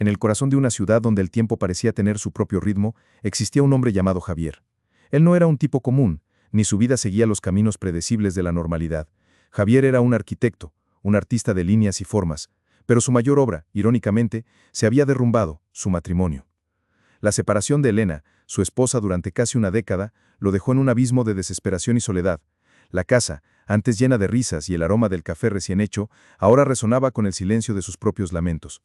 En el corazón de una ciudad donde el tiempo parecía tener su propio ritmo, existía un hombre llamado Javier. Él no era un tipo común, ni su vida seguía los caminos predecibles de la normalidad. Javier era un arquitecto, un artista de líneas y formas, pero su mayor obra, irónicamente, se había derrumbado, su matrimonio. La separación de Elena, su esposa durante casi una década, lo dejó en un abismo de desesperación y soledad. La casa, antes llena de risas y el aroma del café recién hecho, ahora resonaba con el silencio de sus propios lamentos.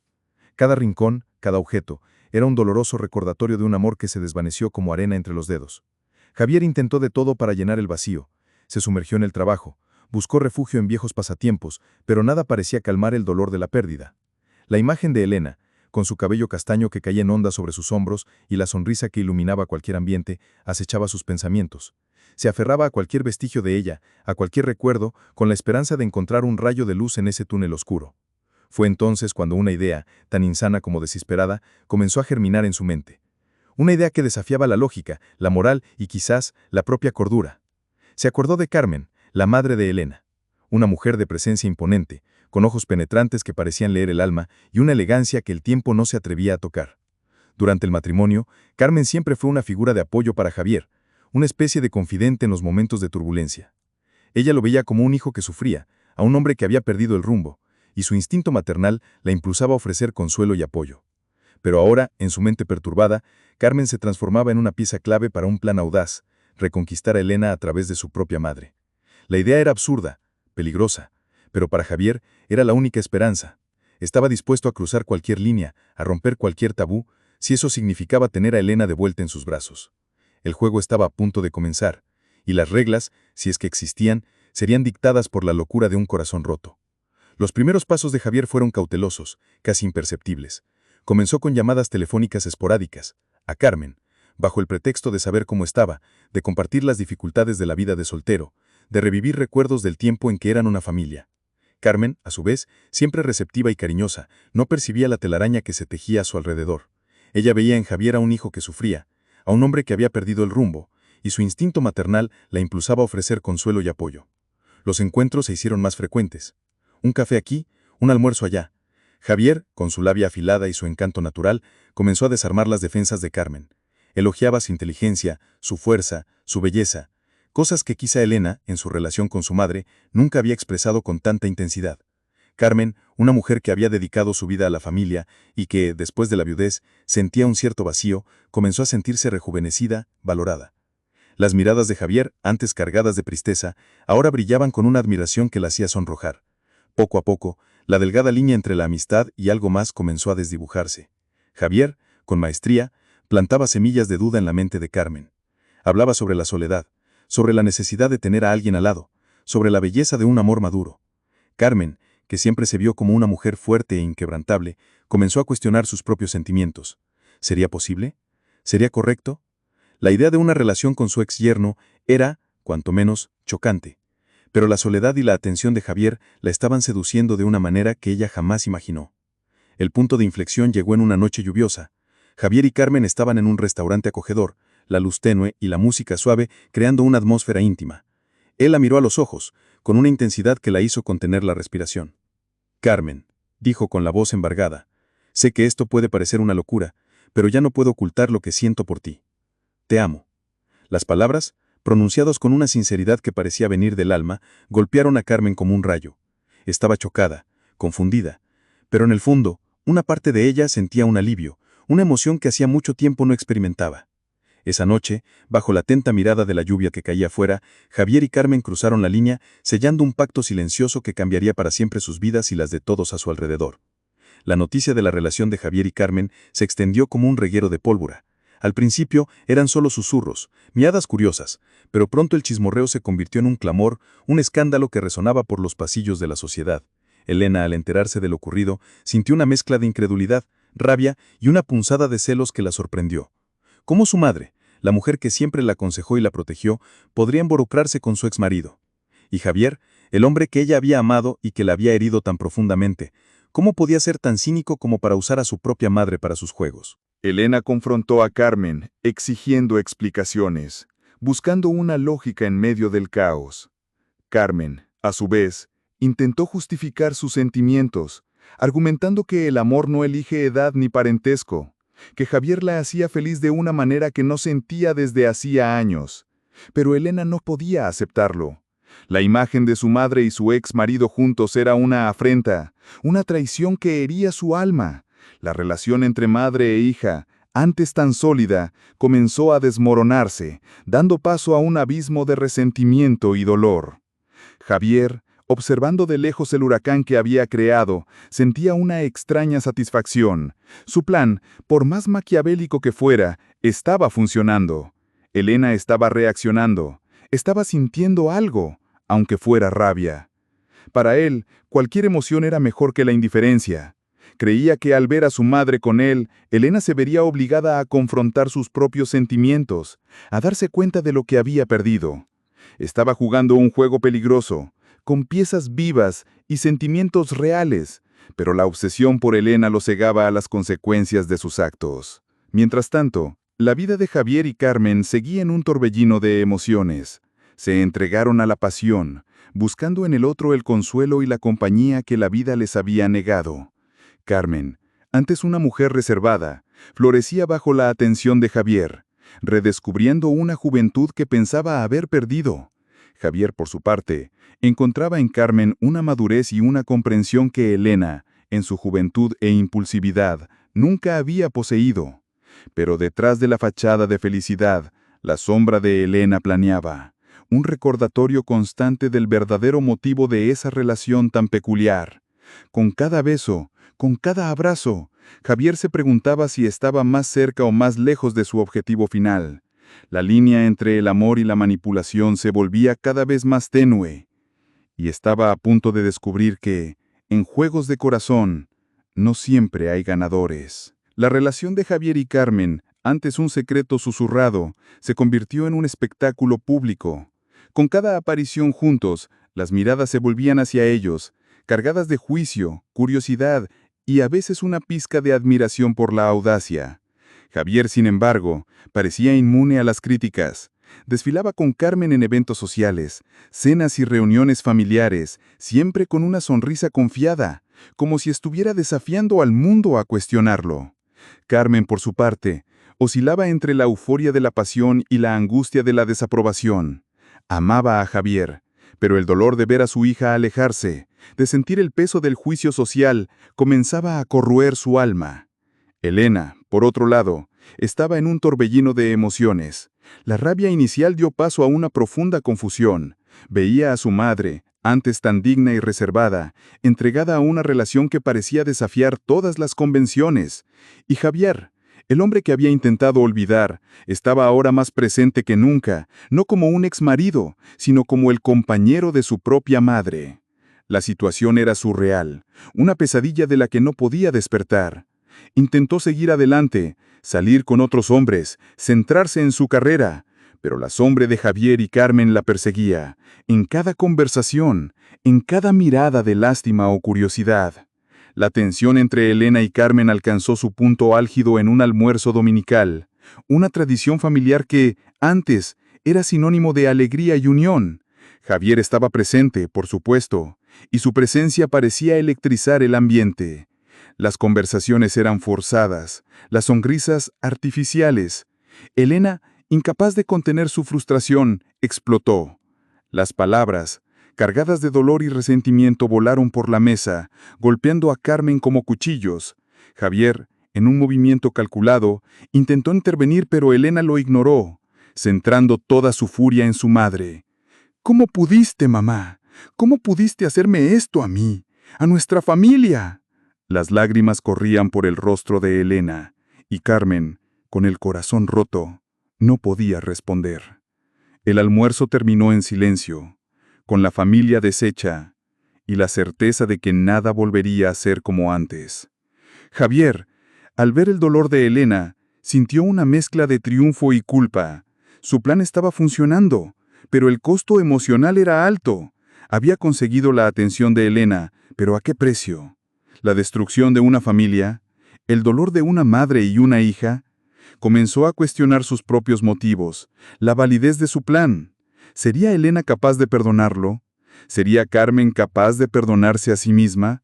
Cada rincón, cada objeto, era un doloroso recordatorio de un amor que se desvaneció como arena entre los dedos. Javier intentó de todo para llenar el vacío. Se sumergió en el trabajo, buscó refugio en viejos pasatiempos, pero nada parecía calmar el dolor de la pérdida. La imagen de Elena, con su cabello castaño que caía en ondas sobre sus hombros y la sonrisa que iluminaba cualquier ambiente, acechaba sus pensamientos. Se aferraba a cualquier vestigio de ella, a cualquier recuerdo, con la esperanza de encontrar un rayo de luz en ese túnel oscuro. Fue entonces cuando una idea, tan insana como desesperada, comenzó a germinar en su mente. Una idea que desafiaba la lógica, la moral y quizás la propia cordura. Se acordó de Carmen, la madre de Elena. Una mujer de presencia imponente, con ojos penetrantes que parecían leer el alma y una elegancia que el tiempo no se atrevía a tocar. Durante el matrimonio, Carmen siempre fue una figura de apoyo para Javier, una especie de confidente en los momentos de turbulencia. Ella lo veía como un hijo que sufría, a un hombre que había perdido el rumbo, y su instinto maternal la impulsaba a ofrecer consuelo y apoyo. Pero ahora, en su mente perturbada, Carmen se transformaba en una pieza clave para un plan audaz, reconquistar a Elena a través de su propia madre. La idea era absurda, peligrosa, pero para Javier era la única esperanza. Estaba dispuesto a cruzar cualquier línea, a romper cualquier tabú, si eso significaba tener a Elena de vuelta en sus brazos. El juego estaba a punto de comenzar, y las reglas, si es que existían, serían dictadas por la locura de un corazón roto. Los primeros pasos de Javier fueron cautelosos, casi imperceptibles. Comenzó con llamadas telefónicas esporádicas, a Carmen, bajo el pretexto de saber cómo estaba, de compartir las dificultades de la vida de soltero, de revivir recuerdos del tiempo en que eran una familia. Carmen, a su vez, siempre receptiva y cariñosa, no percibía la telaraña que se tejía a su alrededor. Ella veía en Javier a un hijo que sufría, a un hombre que había perdido el rumbo, y su instinto maternal la impulsaba a ofrecer consuelo y apoyo. Los encuentros se hicieron más frecuentes. Un café aquí, un almuerzo allá. Javier, con su labia afilada y su encanto natural, comenzó a desarmar las defensas de Carmen. Elogiaba su inteligencia, su fuerza, su belleza, cosas que quizá Elena, en su relación con su madre, nunca había expresado con tanta intensidad. Carmen, una mujer que había dedicado su vida a la familia y que, después de la viudez, sentía un cierto vacío, comenzó a sentirse rejuvenecida, valorada. Las miradas de Javier, antes cargadas de tristeza, ahora brillaban con una admiración que la hacía sonrojar. Poco a poco, la delgada línea entre la amistad y algo más comenzó a desdibujarse. Javier, con maestría, plantaba semillas de duda en la mente de Carmen. Hablaba sobre la soledad, sobre la necesidad de tener a alguien al lado, sobre la belleza de un amor maduro. Carmen, que siempre se vio como una mujer fuerte e inquebrantable, comenzó a cuestionar sus propios sentimientos. ¿Sería posible? ¿Sería correcto? La idea de una relación con su ex yerno era, cuanto menos, chocante. Pero la soledad y la atención de Javier la estaban seduciendo de una manera que ella jamás imaginó. El punto de inflexión llegó en una noche lluviosa. Javier y Carmen estaban en un restaurante acogedor, la luz tenue y la música suave creando una atmósfera íntima. Él la miró a los ojos, con una intensidad que la hizo contener la respiración. «Carmen», dijo con la voz embargada, «sé que esto puede parecer una locura, pero ya no puedo ocultar lo que siento por ti. Te amo». Las palabras, pronunciados con una sinceridad que parecía venir del alma, golpearon a Carmen como un rayo. Estaba chocada, confundida, pero en el fondo, una parte de ella sentía un alivio, una emoción que hacía mucho tiempo no experimentaba. Esa noche, bajo la atenta mirada de la lluvia que caía afuera, Javier y Carmen cruzaron la línea, sellando un pacto silencioso que cambiaría para siempre sus vidas y las de todos a su alrededor. La noticia de la relación de Javier y Carmen se extendió como un reguero de pólvora. Al principio eran solo susurros, miadas curiosas, pero pronto el chismorreo se convirtió en un clamor, un escándalo que resonaba por los pasillos de la sociedad. Elena, al enterarse de lo ocurrido, sintió una mezcla de incredulidad, rabia y una punzada de celos que la sorprendió. ¿Cómo su madre, la mujer que siempre la aconsejó y la protegió, podría involucrarse con su exmarido? Y Javier, el hombre que ella había amado y que la había herido tan profundamente, ¿cómo podía ser tan cínico como para usar a su propia madre para sus juegos? Elena confrontó a Carmen, exigiendo explicaciones, buscando una lógica en medio del caos. Carmen, a su vez, intentó justificar sus sentimientos, argumentando que el amor no elige edad ni parentesco, que Javier la hacía feliz de una manera que no sentía desde hacía años. Pero Elena no podía aceptarlo. La imagen de su madre y su ex marido juntos era una afrenta, una traición que hería su alma. La relación entre madre e hija, antes tan sólida, comenzó a desmoronarse, dando paso a un abismo de resentimiento y dolor. Javier, observando de lejos el huracán que había creado, sentía una extraña satisfacción. Su plan, por más maquiavélico que fuera, estaba funcionando. Elena estaba reaccionando, estaba sintiendo algo, aunque fuera rabia. Para él, cualquier emoción era mejor que la indiferencia. Creía que al ver a su madre con él, Elena se vería obligada a confrontar sus propios sentimientos, a darse cuenta de lo que había perdido. Estaba jugando un juego peligroso, con piezas vivas y sentimientos reales, pero la obsesión por Elena lo cegaba a las consecuencias de sus actos. Mientras tanto, la vida de Javier y Carmen seguía en un torbellino de emociones. Se entregaron a la pasión, buscando en el otro el consuelo y la compañía que la vida les había negado. Carmen, antes una mujer reservada, florecía bajo la atención de Javier, redescubriendo una juventud que pensaba haber perdido. Javier, por su parte, encontraba en Carmen una madurez y una comprensión que Elena, en su juventud e impulsividad, nunca había poseído. Pero detrás de la fachada de felicidad, la sombra de Elena planeaba, un recordatorio constante del verdadero motivo de esa relación tan peculiar. Con cada beso, con cada abrazo, Javier se preguntaba si estaba más cerca o más lejos de su objetivo final. La línea entre el amor y la manipulación se volvía cada vez más tenue, y estaba a punto de descubrir que, en juegos de corazón, no siempre hay ganadores. La relación de Javier y Carmen, antes un secreto susurrado, se convirtió en un espectáculo público. Con cada aparición juntos, las miradas se volvían hacia ellos, cargadas de juicio, curiosidad y a veces una pizca de admiración por la audacia. Javier, sin embargo, parecía inmune a las críticas. Desfilaba con Carmen en eventos sociales, cenas y reuniones familiares, siempre con una sonrisa confiada, como si estuviera desafiando al mundo a cuestionarlo. Carmen, por su parte, oscilaba entre la euforia de la pasión y la angustia de la desaprobación. Amaba a Javier, pero el dolor de ver a su hija alejarse, de sentir el peso del juicio social, comenzaba a corroer su alma. Elena, por otro lado, estaba en un torbellino de emociones. La rabia inicial dio paso a una profunda confusión. Veía a su madre, antes tan digna y reservada, entregada a una relación que parecía desafiar todas las convenciones. Y Javier, el hombre que había intentado olvidar, estaba ahora más presente que nunca, no como un exmarido, sino como el compañero de su propia madre. La situación era surreal, una pesadilla de la que no podía despertar. Intentó seguir adelante, salir con otros hombres, centrarse en su carrera, pero la sombra de Javier y Carmen la perseguía, en cada conversación, en cada mirada de lástima o curiosidad. La tensión entre Elena y Carmen alcanzó su punto álgido en un almuerzo dominical, una tradición familiar que, antes, era sinónimo de alegría y unión. Javier estaba presente, por supuesto, y su presencia parecía electrizar el ambiente. Las conversaciones eran forzadas, las sonrisas artificiales. Elena, incapaz de contener su frustración, explotó. Las palabras, cargadas de dolor y resentimiento, volaron por la mesa, golpeando a Carmen como cuchillos. Javier, en un movimiento calculado, intentó intervenir, pero Elena lo ignoró, centrando toda su furia en su madre. «¿Cómo pudiste, mamá? ¿Cómo pudiste hacerme esto a mí? ¡A nuestra familia!». Las lágrimas corrían por el rostro de Elena, y Carmen, con el corazón roto, no podía responder. El almuerzo terminó en silencio, con la familia deshecha y la certeza de que nada volvería a ser como antes. Javier, al ver el dolor de Elena, sintió una mezcla de triunfo y culpa. Su plan estaba funcionando, pero el costo emocional era alto. Había conseguido la atención de Elena, pero ¿a qué precio? La destrucción de una familia, el dolor de una madre y una hija. Comenzó a cuestionar sus propios motivos, la validez de su plan. ¿Sería Elena capaz de perdonarlo? ¿Sería Carmen capaz de perdonarse a sí misma?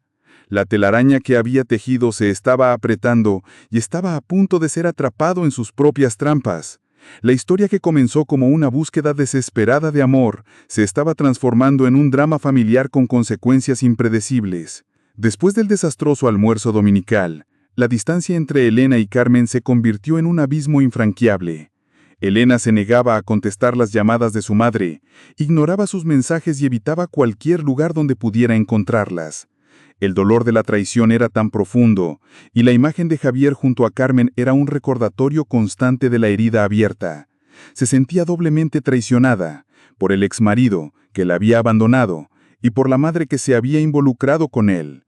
La telaraña que había tejido se estaba apretando y estaba a punto de ser atrapado en sus propias trampas. La historia que comenzó como una búsqueda desesperada de amor se estaba transformando en un drama familiar con consecuencias impredecibles. Después del desastroso almuerzo dominical, la distancia entre Elena y Carmen se convirtió en un abismo infranqueable. Elena se negaba a contestar las llamadas de su madre, ignoraba sus mensajes y evitaba cualquier lugar donde pudiera encontrarlas. El dolor de la traición era tan profundo, y la imagen de Javier junto a Carmen era un recordatorio constante de la herida abierta. Se sentía doblemente traicionada, por el exmarido, que la había abandonado, y por la madre que se había involucrado con él.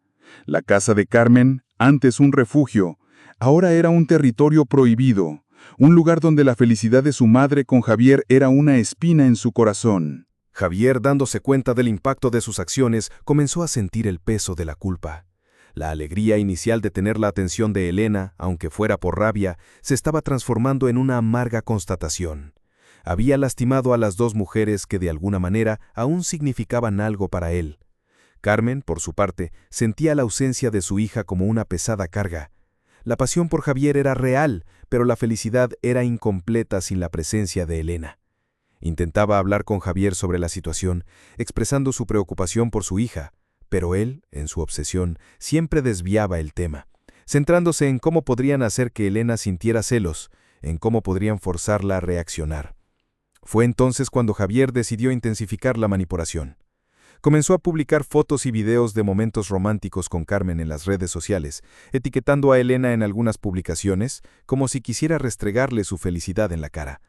La casa de Carmen, antes un refugio, ahora era un territorio prohibido, un lugar donde la felicidad de su madre con Javier era una espina en su corazón. Javier, dándose cuenta del impacto de sus acciones, comenzó a sentir el peso de la culpa. La alegría inicial de tener la atención de Elena, aunque fuera por rabia, se estaba transformando en una amarga constatación. Había lastimado a las dos mujeres que de alguna manera aún significaban algo para él. Carmen, por su parte, sentía la ausencia de su hija como una pesada carga. La pasión por Javier era real, pero la felicidad era incompleta sin la presencia de Elena. Intentaba hablar con Javier sobre la situación, expresando su preocupación por su hija, pero él, en su obsesión, siempre desviaba el tema, centrándose en cómo podrían hacer que Elena sintiera celos, en cómo podrían forzarla a reaccionar. Fue entonces cuando Javier decidió intensificar la manipulación. Comenzó a publicar fotos y videos de momentos románticos con Carmen en las redes sociales, etiquetando a Elena en algunas publicaciones, como si quisiera restregarle su felicidad en la cara.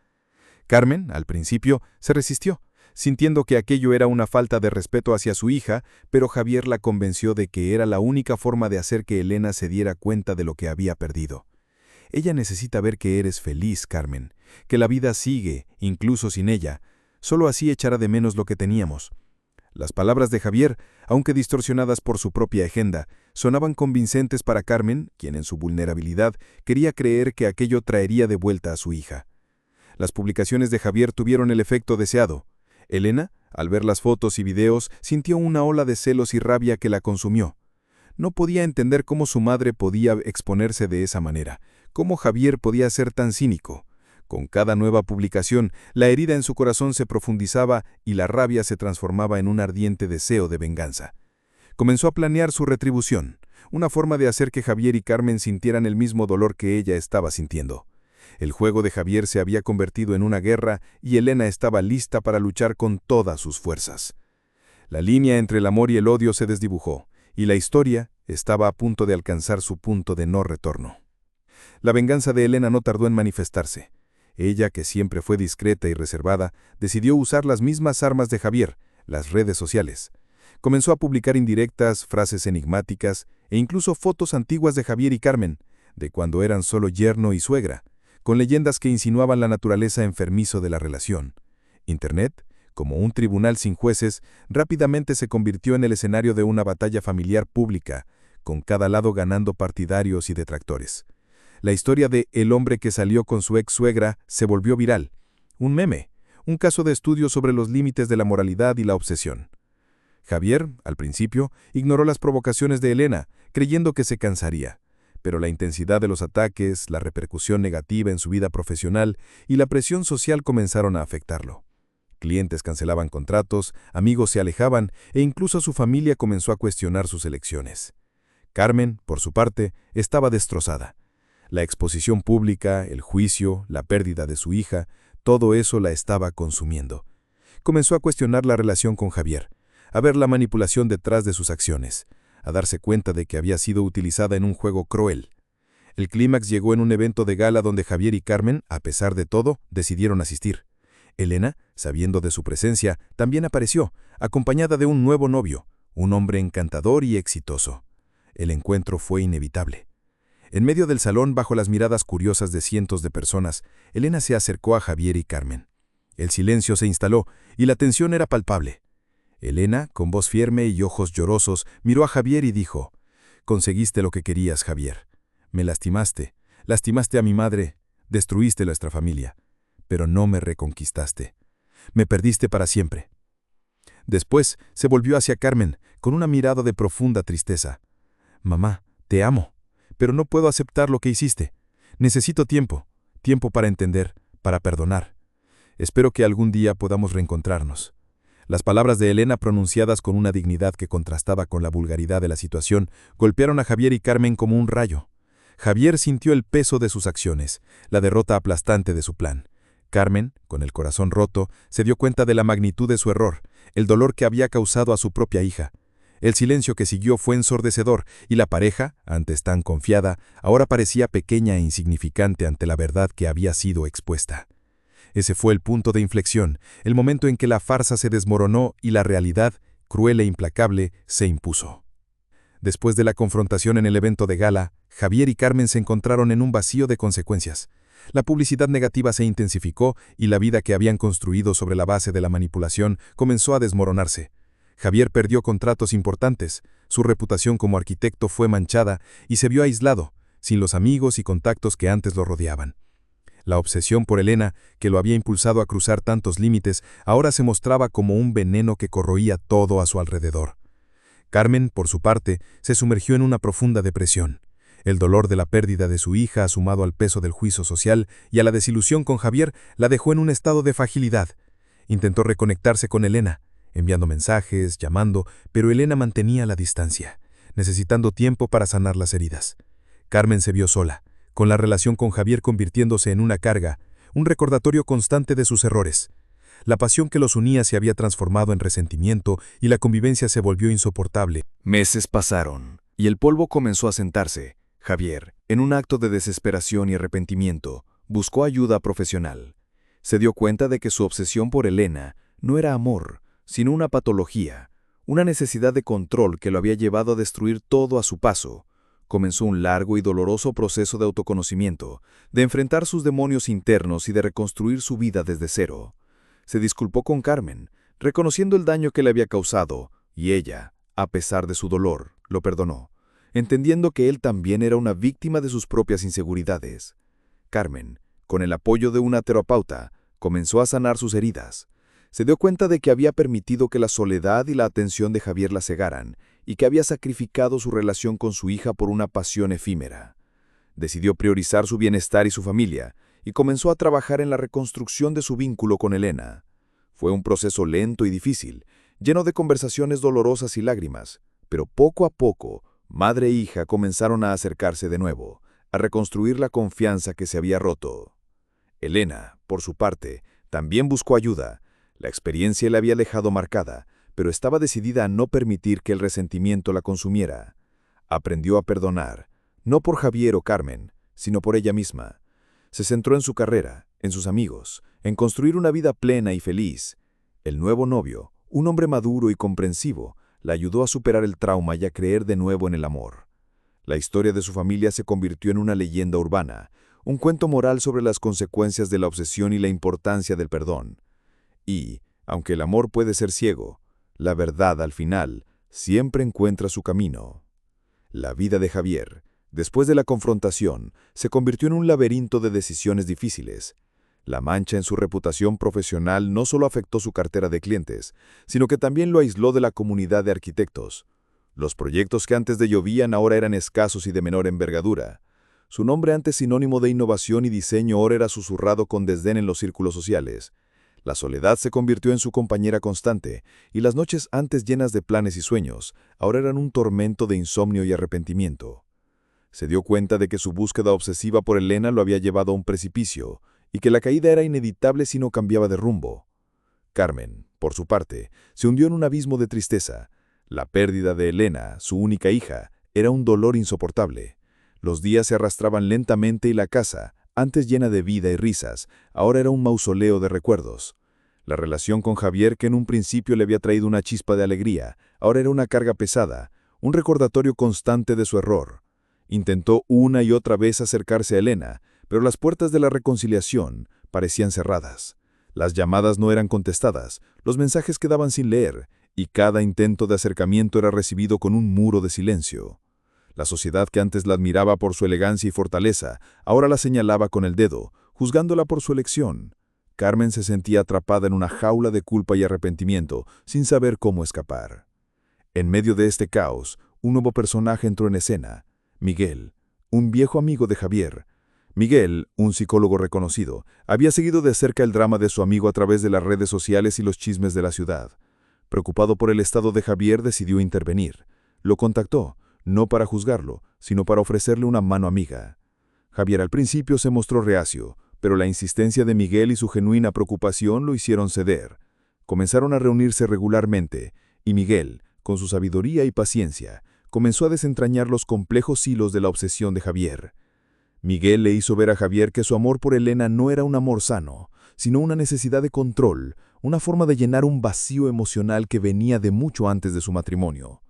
Carmen, al principio, se resistió, sintiendo que aquello era una falta de respeto hacia su hija, pero Javier la convenció de que era la única forma de hacer que Elena se diera cuenta de lo que había perdido. Ella necesita ver que eres feliz, Carmen, que la vida sigue, incluso sin ella. Solo así echará de menos lo que teníamos. Las palabras de Javier, aunque distorsionadas por su propia agenda, sonaban convincentes para Carmen, quien en su vulnerabilidad quería creer que aquello traería de vuelta a su hija. Las publicaciones de Javier tuvieron el efecto deseado. Elena, al ver las fotos y videos, sintió una ola de celos y rabia que la consumió. No podía entender cómo su madre podía exponerse de esa manera, cómo Javier podía ser tan cínico. Con cada nueva publicación, la herida en su corazón se profundizaba y la rabia se transformaba en un ardiente deseo de venganza. Comenzó a planear su retribución, una forma de hacer que Javier y Carmen sintieran el mismo dolor que ella estaba sintiendo. El juego de Javier se había convertido en una guerra y Elena estaba lista para luchar con todas sus fuerzas. La línea entre el amor y el odio se desdibujó, y la historia estaba a punto de alcanzar su punto de no retorno. La venganza de Elena no tardó en manifestarse. Ella, que siempre fue discreta y reservada, decidió usar las mismas armas de Javier, las redes sociales. Comenzó a publicar indirectas, frases enigmáticas e incluso fotos antiguas de Javier y Carmen, de cuando eran solo yerno y suegra, con leyendas que insinuaban la naturaleza enfermizo de la relación. Internet, como un tribunal sin jueces, rápidamente se convirtió en el escenario de una batalla familiar pública, con cada lado ganando partidarios y detractores. La historia de El hombre que salió con su ex-suegra se volvió viral, un meme, un caso de estudio sobre los límites de la moralidad y la obsesión. Javier, al principio, ignoró las provocaciones de Elena, creyendo que se cansaría. Pero la intensidad de los ataques, la repercusión negativa en su vida profesional y la presión social comenzaron a afectarlo. Clientes cancelaban contratos, amigos se alejaban e incluso su familia comenzó a cuestionar sus elecciones. Carmen, por su parte, estaba destrozada. La exposición pública, el juicio, la pérdida de su hija, todo eso la estaba consumiendo. Comenzó a cuestionar la relación con Javier, a ver la manipulación detrás de sus acciones, a darse cuenta de que había sido utilizada en un juego cruel. El clímax llegó en un evento de gala donde Javier y Carmen, a pesar de todo, decidieron asistir. Elena, sabiendo de su presencia, también apareció, acompañada de un nuevo novio, un hombre encantador y exitoso. El encuentro fue inevitable. En medio del salón, bajo las miradas curiosas de cientos de personas, Elena se acercó a Javier y Carmen. El silencio se instaló y la tensión era palpable. Elena, con voz firme y ojos llorosos, miró a Javier y dijo: «Conseguiste lo que querías, Javier. Me lastimaste a mi madre, destruiste nuestra familia, pero no me reconquistaste. Me perdiste para siempre». Después se volvió hacia Carmen, con una mirada de profunda tristeza. Mamá, te amo, pero no puedo aceptar lo que hiciste. Necesito tiempo para entender, para perdonar. Espero que algún día podamos reencontrarnos. Las palabras de Elena, pronunciadas con una dignidad que contrastaba con la vulgaridad de la situación, golpearon a Javier y Carmen como un rayo. Javier sintió el peso de sus acciones, la derrota aplastante de su plan. Carmen, con el corazón roto, se dio cuenta de la magnitud de su error, el dolor que había causado a su propia hija. El silencio que siguió fue ensordecedor, y la pareja, antes tan confiada, ahora parecía pequeña e insignificante ante la verdad que había sido expuesta. Ese fue el punto de inflexión, el momento en que la farsa se desmoronó y la realidad, cruel e implacable, se impuso. Después de la confrontación en el evento de gala, Javier y Carmen se encontraron en un vacío de consecuencias. La publicidad negativa se intensificó y la vida que habían construido sobre la base de la manipulación comenzó a desmoronarse. Javier perdió contratos importantes, su reputación como arquitecto fue manchada y se vio aislado, sin los amigos y contactos que antes lo rodeaban. La obsesión por Elena, que lo había impulsado a cruzar tantos límites, ahora se mostraba como un veneno que corroía todo a su alrededor. Carmen, por su parte, se sumergió en una profunda depresión. El dolor de la pérdida de su hija, sumado al peso del juicio social y a la desilusión con Javier, la dejó en un estado de fragilidad. Intentó reconectarse con Elena, enviando mensajes, llamando, pero Elena mantenía la distancia, necesitando tiempo para sanar las heridas. Carmen se vio sola, con la relación con Javier convirtiéndose en una carga, un recordatorio constante de sus errores. La pasión que los unía se había transformado en resentimiento y la convivencia se volvió insoportable. Meses pasaron, y el polvo comenzó a sentarse. Javier, en un acto de desesperación y arrepentimiento, buscó ayuda profesional. Se dio cuenta de que su obsesión por Elena no era amor, sino una patología, una necesidad de control que lo había llevado a destruir todo a su paso. Comenzó un largo y doloroso proceso de autoconocimiento, de enfrentar sus demonios internos y de reconstruir su vida desde cero. Se disculpó con Carmen, reconociendo el daño que le había causado, y ella, a pesar de su dolor, lo perdonó, entendiendo que él también era una víctima de sus propias inseguridades. Carmen, con el apoyo de una terapeuta, comenzó a sanar sus heridas. Se dio cuenta de que había permitido que la soledad y la atención de Javier la cegaran, y que había sacrificado su relación con su hija por una pasión efímera. Decidió priorizar su bienestar y su familia, y comenzó a trabajar en la reconstrucción de su vínculo con Elena. Fue un proceso lento y difícil, lleno de conversaciones dolorosas y lágrimas, pero poco a poco, madre e hija comenzaron a acercarse de nuevo, a reconstruir la confianza que se había roto. Elena, por su parte, también buscó ayuda. La experiencia la había dejado marcada, pero estaba decidida a no permitir que el resentimiento la consumiera. Aprendió a perdonar, no por Javier o Carmen, sino por ella misma. Se centró en su carrera, en sus amigos, en construir una vida plena y feliz. El nuevo novio, un hombre maduro y comprensivo, la ayudó a superar el trauma y a creer de nuevo en el amor. La historia de su familia se convirtió en una leyenda urbana, un cuento moral sobre las consecuencias de la obsesión y la importancia del perdón. Y, aunque el amor puede ser ciego, la verdad al final siempre encuentra su camino. La vida de Javier, después de la confrontación, se convirtió en un laberinto de decisiones difíciles. La mancha en su reputación profesional no solo afectó su cartera de clientes, sino que también lo aisló de la comunidad de arquitectos. Los proyectos que antes de llovían ahora eran escasos y de menor envergadura. Su nombre, antes sinónimo de innovación y diseño, ahora era susurrado con desdén en los círculos sociales. La soledad se convirtió en su compañera constante, y las noches antes llenas de planes y sueños, ahora eran un tormento de insomnio y arrepentimiento. Se dio cuenta de que su búsqueda obsesiva por Elena lo había llevado a un precipicio, y que la caída era inevitable si no cambiaba de rumbo. Carmen, por su parte, se hundió en un abismo de tristeza. La pérdida de Elena, su única hija, era un dolor insoportable. Los días se arrastraban lentamente y la casa, antes llena de vida y risas, ahora era un mausoleo de recuerdos. La relación con Javier, que en un principio le había traído una chispa de alegría, ahora era una carga pesada, un recordatorio constante de su error. Intentó una y otra vez acercarse a Elena, pero las puertas de la reconciliación parecían cerradas. Las llamadas no eran contestadas, los mensajes quedaban sin leer, y cada intento de acercamiento era recibido con un muro de silencio. La sociedad que antes la admiraba por su elegancia y fortaleza, ahora la señalaba con el dedo, juzgándola por su elección. Carmen se sentía atrapada en una jaula de culpa y arrepentimiento, sin saber cómo escapar. En medio de este caos, un nuevo personaje entró en escena: Miguel, un viejo amigo de Javier. Miguel, un psicólogo reconocido, había seguido de cerca el drama de su amigo a través de las redes sociales y los chismes de la ciudad. Preocupado por el estado de Javier, decidió intervenir. Lo contactó, no para juzgarlo, sino para ofrecerle una mano amiga. Javier al principio se mostró reacio, pero la insistencia de Miguel y su genuina preocupación lo hicieron ceder. Comenzaron a reunirse regularmente, y Miguel, con su sabiduría y paciencia, comenzó a desentrañar los complejos hilos de la obsesión de Javier. Miguel le hizo ver a Javier que su amor por Elena no era un amor sano, sino una necesidad de control, una forma de llenar un vacío emocional que venía de mucho antes de su matrimonio.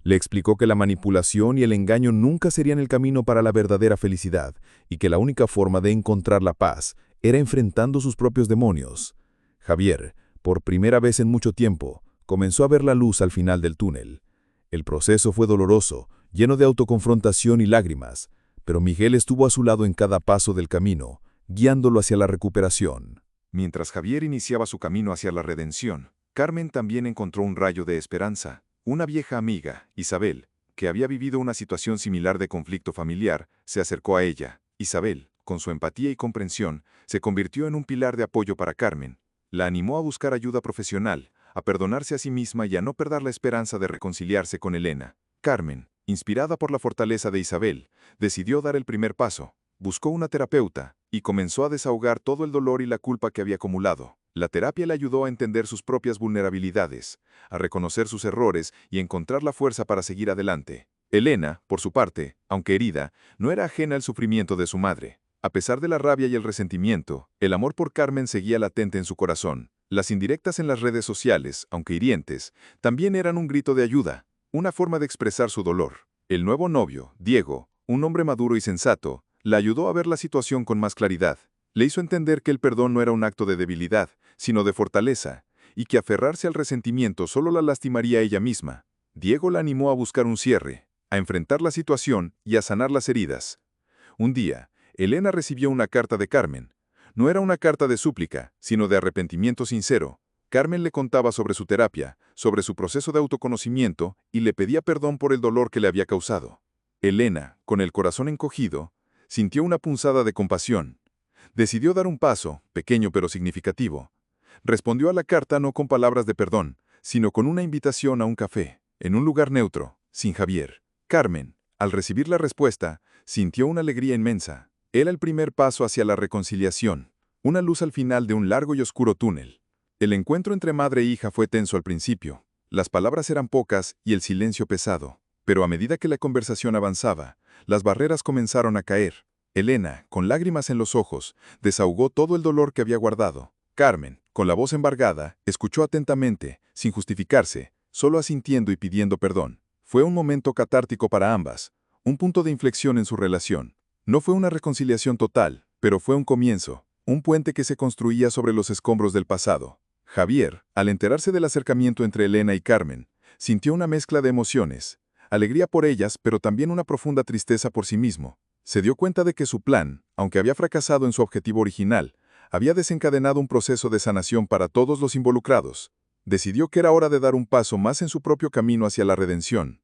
Le explicó que la manipulación y el engaño nunca serían el camino para la verdadera felicidad, y que la única forma de encontrar la paz era enfrentando sus propios demonios. Javier, por primera vez en mucho tiempo, comenzó a ver la luz al final del túnel. El proceso fue doloroso, lleno de autoconfrontación y lágrimas, pero Miguel estuvo a su lado en cada paso del camino, guiándolo hacia la recuperación. Mientras Javier iniciaba su camino hacia la redención, Carmen también encontró un rayo de esperanza. Una vieja amiga, Isabel, que había vivido una situación similar de conflicto familiar, se acercó a ella. Isabel, con su empatía y comprensión, se convirtió en un pilar de apoyo para Carmen. La animó a buscar ayuda profesional, a perdonarse a sí misma y a no perder la esperanza de reconciliarse con Elena. Carmen, inspirada por la fortaleza de Isabel, decidió dar el primer paso. Buscó una terapeuta y comenzó a desahogar todo el dolor y la culpa que había acumulado. La terapia le ayudó a entender sus propias vulnerabilidades, a reconocer sus errores y encontrar la fuerza para seguir adelante. Elena, por su parte, aunque herida, no era ajena al sufrimiento de su madre. A pesar de la rabia y el resentimiento, el amor por Carmen seguía latente en su corazón. Las indirectas en las redes sociales, aunque hirientes, también eran un grito de ayuda, una forma de expresar su dolor. El nuevo novio, Diego, un hombre maduro y sensato, la ayudó a ver la situación con más claridad. Le hizo entender que el perdón no era un acto de debilidad, sino de fortaleza, y que aferrarse al resentimiento solo la lastimaría a ella misma. Diego la animó a buscar un cierre, a enfrentar la situación y a sanar las heridas. Un día, Elena recibió una carta de Carmen. No era una carta de súplica, sino de arrepentimiento sincero. Carmen le contaba sobre su terapia, sobre su proceso de autoconocimiento y le pedía perdón por el dolor que le había causado. Elena, con el corazón encogido, sintió una punzada de compasión. Decidió dar un paso, pequeño pero significativo. Respondió a la carta no con palabras de perdón, sino con una invitación a un café, en un lugar neutro, sin Javier. Carmen, al recibir la respuesta, sintió una alegría inmensa. Era el primer paso hacia la reconciliación, una luz al final de un largo y oscuro túnel. El encuentro entre madre e hija fue tenso al principio. Las palabras eran pocas y el silencio pesado. Pero a medida que la conversación avanzaba, las barreras comenzaron a caer. Elena, con lágrimas en los ojos, desahogó todo el dolor que había guardado. Carmen, con la voz embargada, escuchó atentamente, sin justificarse, solo asintiendo y pidiendo perdón. Fue un momento catártico para ambas, un punto de inflexión en su relación. No fue una reconciliación total, pero fue un comienzo, un puente que se construía sobre los escombros del pasado. Javier, al enterarse del acercamiento entre Elena y Carmen, sintió una mezcla de emociones, alegría por ellas, pero también una profunda tristeza por sí mismo. Se dio cuenta de que su plan, aunque había fracasado en su objetivo original, había desencadenado un proceso de sanación para todos los involucrados. Decidió que era hora de dar un paso más en su propio camino hacia la redención.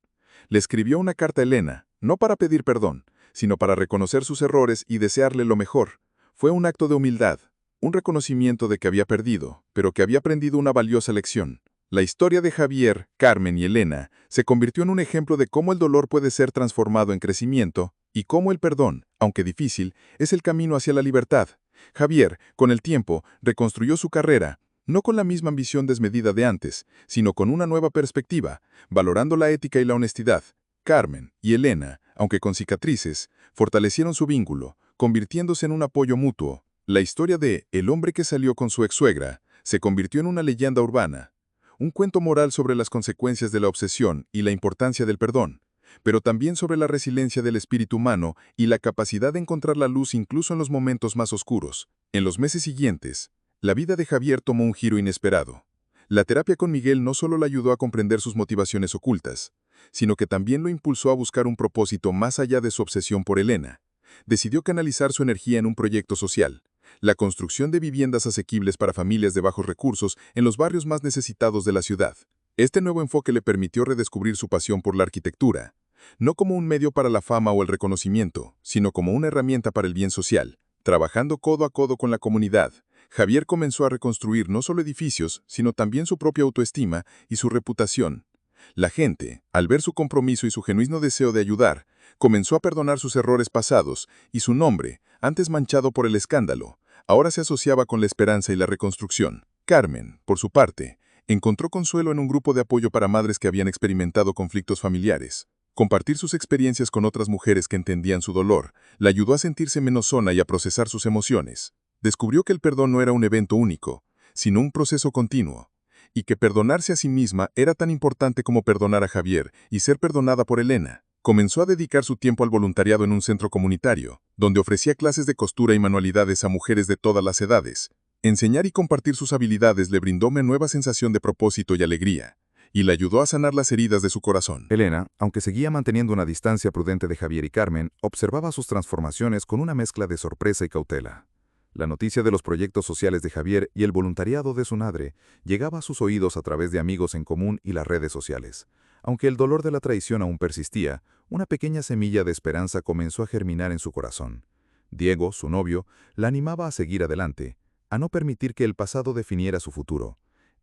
Le escribió una carta a Elena, no para pedir perdón, sino para reconocer sus errores y desearle lo mejor. Fue un acto de humildad, un reconocimiento de que había perdido, pero que había aprendido una valiosa lección. La historia de Javier, Carmen y Elena se convirtió en un ejemplo de cómo el dolor puede ser transformado en crecimiento y cómo el perdón, aunque difícil, es el camino hacia la libertad. Javier, con el tiempo, reconstruyó su carrera, no con la misma ambición desmedida de antes, sino con una nueva perspectiva, valorando la ética y la honestidad. Carmen y Elena, aunque con cicatrices, fortalecieron su vínculo, convirtiéndose en un apoyo mutuo. La historia de El hombre que salió con su ex-suegra se convirtió en una leyenda urbana, un cuento moral sobre las consecuencias de la obsesión y la importancia del perdón, pero también sobre la resiliencia del espíritu humano y la capacidad de encontrar la luz incluso en los momentos más oscuros. En los meses siguientes, la vida de Javier tomó un giro inesperado. La terapia con Miguel no solo le ayudó a comprender sus motivaciones ocultas, sino que también lo impulsó a buscar un propósito más allá de su obsesión por Elena. Decidió canalizar su energía en un proyecto social, la construcción de viviendas asequibles para familias de bajos recursos en los barrios más necesitados de la ciudad. Este nuevo enfoque le permitió redescubrir su pasión por la arquitectura, no como un medio para la fama o el reconocimiento, sino como una herramienta para el bien social. Trabajando codo a codo con la comunidad, Javier comenzó a reconstruir no solo edificios, sino también su propia autoestima y su reputación. La gente, al ver su compromiso y su genuino deseo de ayudar, comenzó a perdonar sus errores pasados, y su nombre, antes manchado por el escándalo, ahora se asociaba con la esperanza y la reconstrucción. Carmen, por su parte, encontró consuelo en un grupo de apoyo para madres que habían experimentado conflictos familiares. Compartir sus experiencias con otras mujeres que entendían su dolor la ayudó a sentirse menos sola y a procesar sus emociones. Descubrió que el perdón no era un evento único, sino un proceso continuo, y que perdonarse a sí misma era tan importante como perdonar a Javier y ser perdonada por Elena. Comenzó a dedicar su tiempo al voluntariado en un centro comunitario, donde ofrecía clases de costura y manualidades a mujeres de todas las edades. Enseñar y compartir sus habilidades le brindó una nueva sensación de propósito y alegría, y le ayudó a sanar las heridas de su corazón. Elena, aunque seguía manteniendo una distancia prudente de Javier y Carmen, observaba sus transformaciones con una mezcla de sorpresa y cautela. La noticia de los proyectos sociales de Javier y el voluntariado de su madre llegaba a sus oídos a través de amigos en común y las redes sociales. Aunque el dolor de la traición aún persistía, una pequeña semilla de esperanza comenzó a germinar en su corazón. Diego, su novio, la animaba a seguir adelante, a no permitir que el pasado definiera su futuro.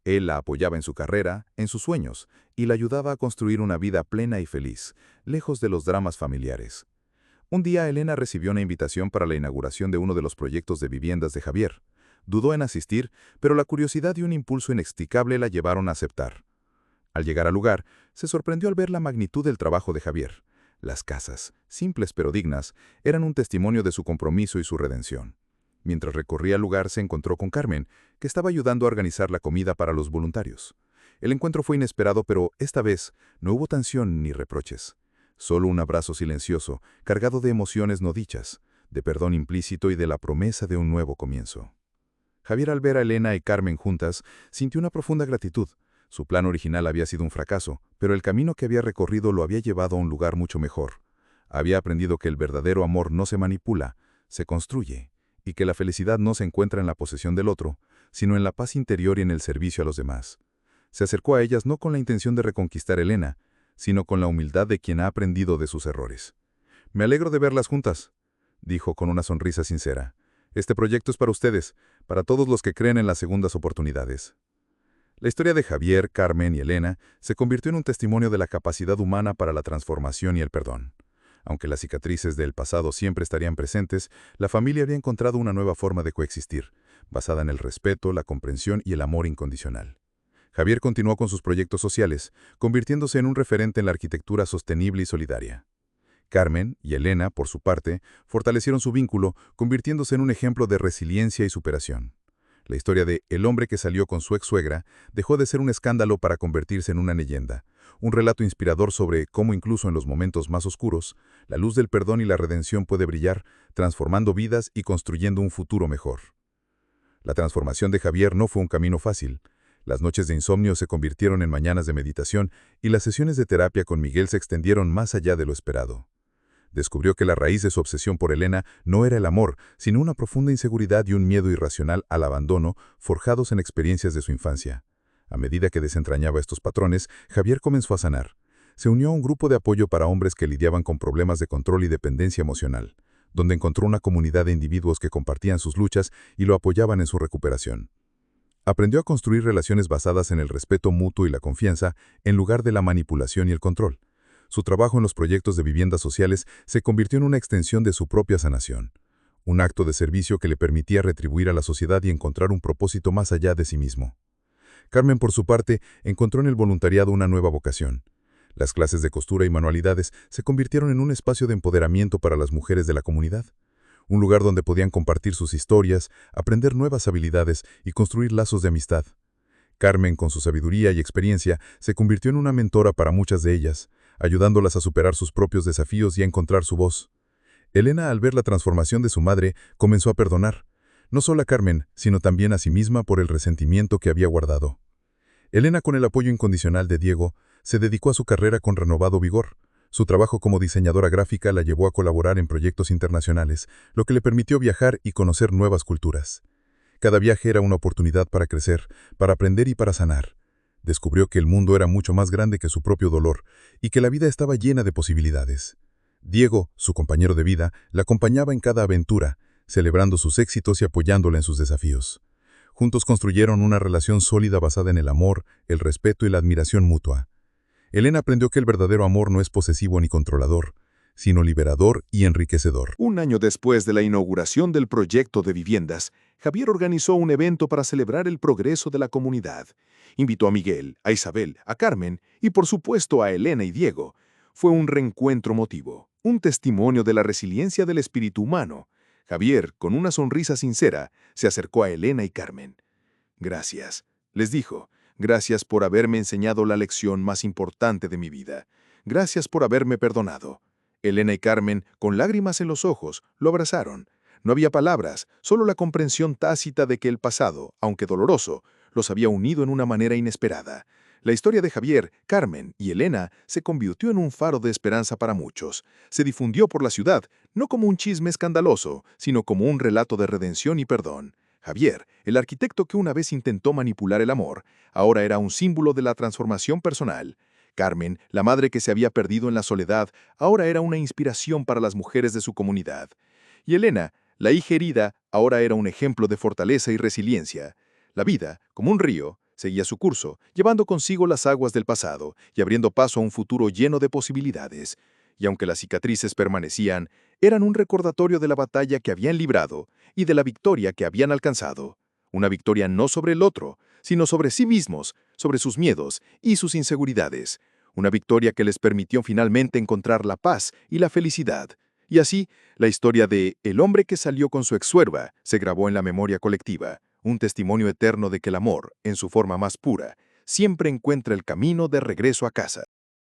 Él la apoyaba en su carrera, en sus sueños, y la ayudaba a construir una vida plena y feliz, lejos de los dramas familiares. Un día Elena recibió una invitación para la inauguración de uno de los proyectos de viviendas de Javier. Dudó en asistir, pero la curiosidad y un impulso inexplicable la llevaron a aceptar. Al llegar al lugar, se sorprendió al ver la magnitud del trabajo de Javier. Las casas, simples pero dignas, eran un testimonio de su compromiso y su redención. Mientras recorría el lugar, se encontró con Carmen, que estaba ayudando a organizar la comida para los voluntarios. El encuentro fue inesperado, pero esta vez no hubo tensión ni reproches. Solo un abrazo silencioso, cargado de emociones no dichas, de perdón implícito y de la promesa de un nuevo comienzo. Javier, al ver a Elena y Carmen juntas, sintió una profunda gratitud. Su plan original había sido un fracaso, pero el camino que había recorrido lo había llevado a un lugar mucho mejor. Había aprendido que el verdadero amor no se manipula, se construye, y que la felicidad no se encuentra en la posesión del otro, sino en la paz interior y en el servicio a los demás. Se acercó a ellas no con la intención de reconquistar a Elena, sino con la humildad de quien ha aprendido de sus errores. «Me alegro de verlas juntas», dijo con una sonrisa sincera. «Este proyecto es para ustedes, para todos los que creen en las segundas oportunidades». La historia de Javier, Carmen y Elena se convirtió en un testimonio de la capacidad humana para la transformación y el perdón. Aunque las cicatrices del pasado siempre estarían presentes, la familia había encontrado una nueva forma de coexistir, basada en el respeto, la comprensión y el amor incondicional. Javier continuó con sus proyectos sociales, convirtiéndose en un referente en la arquitectura sostenible y solidaria. Carmen y Elena, por su parte, fortalecieron su vínculo, convirtiéndose en un ejemplo de resiliencia y superación. La historia de El hombre que salió con su ex-suegra dejó de ser un escándalo para convertirse en una leyenda, un relato inspirador sobre cómo incluso en los momentos más oscuros, la luz del perdón y la redención puede brillar, transformando vidas y construyendo un futuro mejor. La transformación de Javier no fue un camino fácil. Las noches de insomnio se convirtieron en mañanas de meditación y las sesiones de terapia con Miguel se extendieron más allá de lo esperado. Descubrió que la raíz de su obsesión por Elena no era el amor, sino una profunda inseguridad y un miedo irracional al abandono forjados en experiencias de su infancia. A medida que desentrañaba estos patrones, Javier comenzó a sanar. Se unió a un grupo de apoyo para hombres que lidiaban con problemas de control y dependencia emocional, donde encontró una comunidad de individuos que compartían sus luchas y lo apoyaban en su recuperación. Aprendió a construir relaciones basadas en el respeto mutuo y la confianza, en lugar de la manipulación y el control. Su trabajo en los proyectos de viviendas sociales se convirtió en una extensión de su propia sanación, un acto de servicio que le permitía retribuir a la sociedad y encontrar un propósito más allá de sí mismo. Carmen, por su parte, encontró en el voluntariado una nueva vocación. Las clases de costura y manualidades se convirtieron en un espacio de empoderamiento para las mujeres de la comunidad, un lugar donde podían compartir sus historias, aprender nuevas habilidades y construir lazos de amistad. Carmen, con su sabiduría y experiencia, se convirtió en una mentora para muchas de ellas, ayudándolas a superar sus propios desafíos y a encontrar su voz. Elena, al ver la transformación de su madre, comenzó a perdonar, no solo a Carmen, sino también a sí misma por el resentimiento que había guardado. Elena, con el apoyo incondicional de Diego, se dedicó a su carrera con renovado vigor. Su trabajo como diseñadora gráfica la llevó a colaborar en proyectos internacionales, lo que le permitió viajar y conocer nuevas culturas. Cada viaje era una oportunidad para crecer, para aprender y para sanar. Descubrió que el mundo era mucho más grande que su propio dolor y que la vida estaba llena de posibilidades. Diego, su compañero de vida, la acompañaba en cada aventura, celebrando sus éxitos y apoyándola en sus desafíos. Juntos construyeron una relación sólida basada en el amor, el respeto y la admiración mutua. Elena aprendió que el verdadero amor no es posesivo ni controlador, sino liberador y enriquecedor. Un año después de la inauguración del proyecto de viviendas, Javier organizó un evento para celebrar el progreso de la comunidad. Invitó a Miguel, a Isabel, a Carmen y por supuesto a Elena y Diego. Fue un reencuentro emotivo, un testimonio de la resiliencia del espíritu humano. Javier, con una sonrisa sincera, se acercó a Elena y Carmen. «Gracias», les dijo. «Gracias por haberme enseñado la lección más importante de mi vida. Gracias por haberme perdonado». Elena y Carmen, con lágrimas en los ojos, lo abrazaron. No había palabras, solo la comprensión tácita de que el pasado, aunque doloroso, los había unido en una manera inesperada. La historia de Javier, Carmen y Elena se convirtió en un faro de esperanza para muchos. Se difundió por la ciudad, no como un chisme escandaloso, sino como un relato de redención y perdón. Javier, el arquitecto que una vez intentó manipular el amor, ahora era un símbolo de la transformación personal. Carmen, la madre que se había perdido en la soledad, ahora era una inspiración para las mujeres de su comunidad. Y Elena, la hija herida, ahora era un ejemplo de fortaleza y resiliencia. La vida, como un río, seguía su curso, llevando consigo las aguas del pasado y abriendo paso a un futuro lleno de posibilidades. Y aunque las cicatrices permanecían, eran un recordatorio de la batalla que habían librado y de la victoria que habían alcanzado. Una victoria no sobre el otro, sino sobre sí mismos, sobre sus miedos y sus inseguridades. Una victoria que les permitió finalmente encontrar la paz y la felicidad. Y así, la historia de El hombre que salió con su ex-suegra se grabó en la memoria colectiva, un testimonio eterno de que el amor, en su forma más pura, siempre encuentra el camino de regreso a casa.